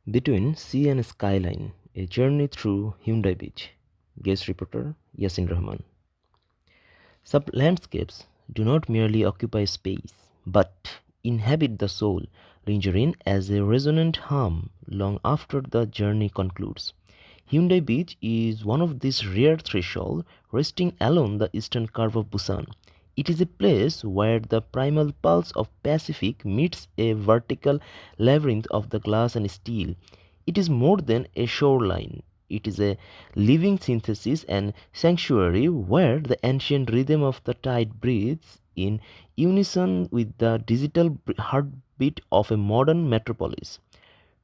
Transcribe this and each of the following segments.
Between Sea and Skyline, a journey through Haeundae Beach. Guest reporter YASIN Rahman. Sub landscapes do not merely occupy space, but inhabit the soul, lingering as a resonant hum long after the journey concludes. Haeundae Beach is one of these rare thresholds resting along the eastern curve of Busan. It is a place where the primal pulse of Pacific meets a vertical labyrinth of the glass and steel. It is more than a shoreline. It is a living synthesis and sanctuary where the ancient rhythm of the tide breathes in unison with the digital heartbeat of a modern metropolis.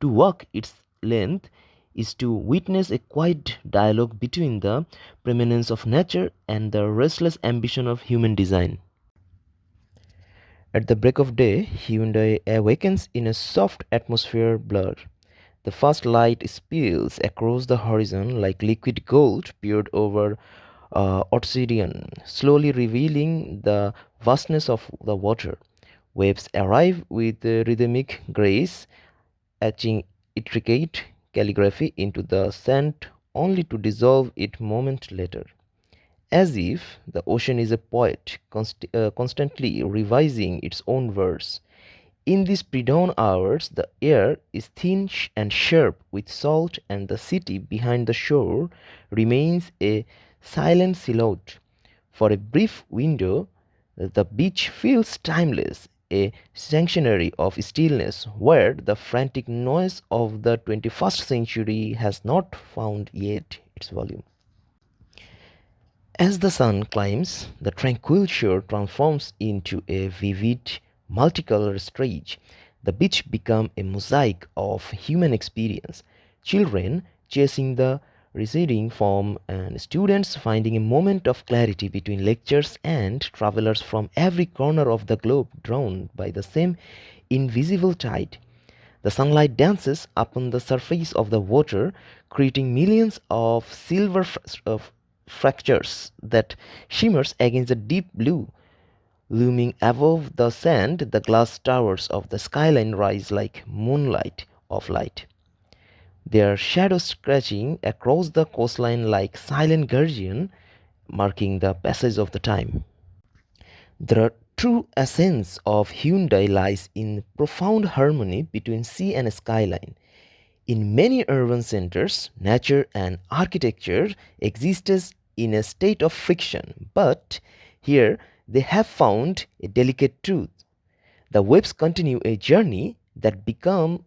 To walk its length is to witness a quiet dialogue between the preeminence of nature and the restless ambition of human design. At the break of day, Hyundai awakens in a soft atmosphere blur. The first light spills across the horizon like liquid gold poured over obsidian, slowly revealing the vastness of the water. Waves arrive with rhythmic grace, etching intricate calligraphy into the sand only to dissolve it moment later. As if the ocean is a poet constantly revising its own verse. In these pre-dawn hours, the air is thin and sharp with salt, and the city behind the shore remains a silent silhouette. For a brief window, the beach feels timeless, a sanctuary of stillness where the frantic noise of the 21st century has not found yet its volume. As the sun climbs, the tranquil shore transforms into a vivid, multicolored stage. The beach becomes a mosaic of human experience. Children chasing the receding foam and students finding a moment of clarity between lectures and travelers from every corner of the globe drawn by the same invisible tide. The sunlight dances upon the surface of the water, creating millions of silver fractures that shimmers against the deep blue. Looming above the sand, the glass towers of the skyline rise like moonlight of light, their shadows scratching across the coastline like silent guardian, marking the passage of the time. The true essence of Hyundai lies in profound harmony between sea and skyline. In many urban centers, nature and architecture exist in a state of friction, but here they have found a delicate truth. The waves continue a journey that began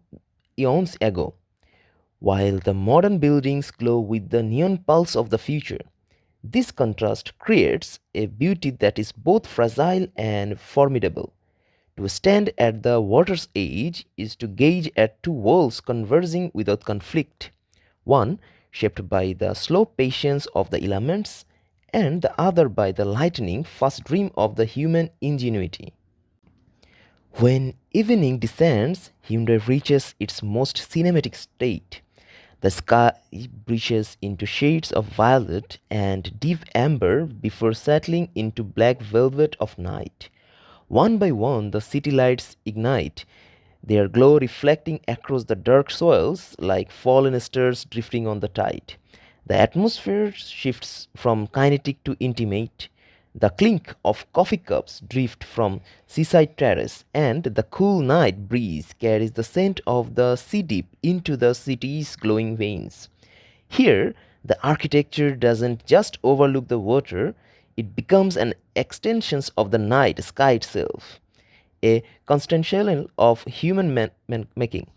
eons ago, while the modern buildings glow with the neon pulse of the future. This contrast creates a beauty that is both fragile and formidable. To stand at the water's edge is to gaze at two worlds converging without conflict, one shaped by the slow patience of the elements, and the other by the lightning fast dream of the human ingenuity. When evening descends, Hyundai reaches its most cinematic state. The sky breaches into shades of violet and deep amber before settling into black velvet of night. One by one, the city lights ignite, their glow reflecting across the dark soils like fallen stars drifting on the tide. The atmosphere shifts from kinetic to intimate. The clink of coffee cups drift from seaside terrace, and the cool night breeze carries the scent of the sea deep into the city's glowing veins. Here, the architecture doesn't just overlook the water, it becomes an extension of the night sky itself, a constellation of human making.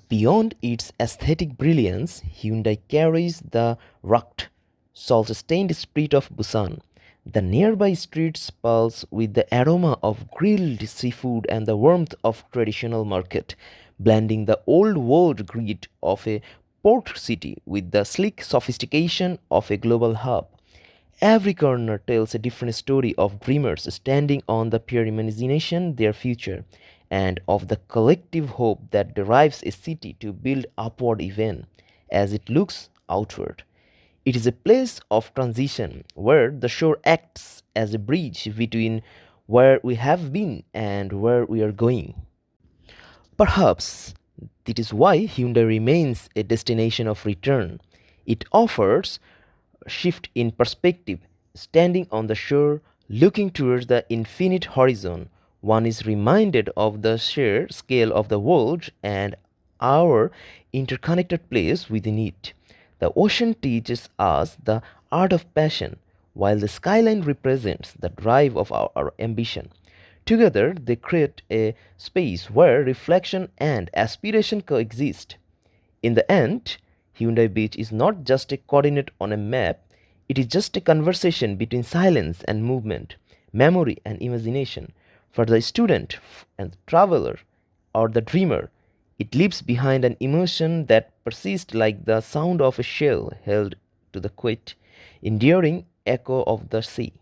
Beyond its aesthetic brilliance, Hyundai carries the rugged, salt-stained spirit of Busan. The nearby streets pulse with the aroma of grilled seafood and the warmth of traditional market, blending the old-world grit of a port city with the sleek sophistication of a global hub. Every corner tells a different story of dreamers standing on the pier imagination their future, and of the collective hope that drives a city to build upward even as it looks outward. It is a place of transition where the shore acts as a bridge between where we have been and where we are going. Perhaps That is why Hyundai remains a destination of return. It offers a shift in perspective. Standing on the shore, looking towards the infinite horizon, one is reminded of the sheer scale of the world and our interconnected place within it. The ocean teaches us the art of passion, while the skyline represents the drive of our ambition. Together, they create a space where reflection and aspiration coexist. In the end, Hyundai Beach is not just a coordinate on a map, it is just a conversation between silence and movement, memory and imagination. For the student and the traveler or the dreamer, it leaves behind an emotion that persists like the sound of a shell held to the quiet, enduring echo of the sea.